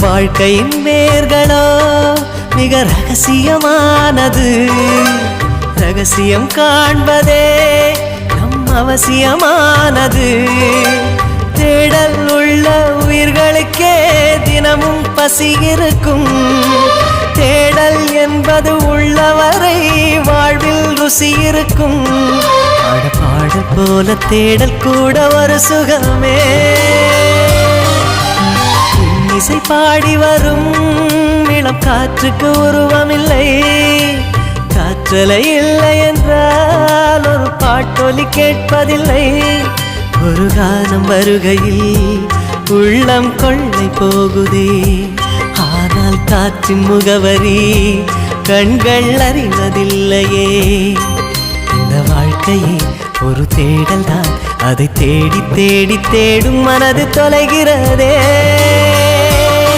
வாழ்க்கையின் வேர்களோ மிக ரகசியமானது. ரகசியம் காண்பதே நம் அவசியமானது. தேடல் உள்ள உயிர்களுக்கே தினமும் பசி இருக்கும். தேடல் என்பது உள்ளவரை வாழ்வில் ருசி இருக்கும். பாடல் போல தேடல் கூட ஒரு சுகமே. இசை பாடி வரும் இளம் காற்றுக்கு உருவமில்லை. காற்றலை இல்லை என்றால் ஒரு பாட்டொலி கேட்பதில்லை. ஒரு காலம் வருகையில் உள்ளம் கொள்ளை போகுதே. ஆனால் காற்றின் முகவரி கண்கள் அறிவதில்லையே. இந்த வாழ்க்கையே ஒரு தேடல் தான். அதை தேடி தேடி தேடும் மனது தொலைகிறதே.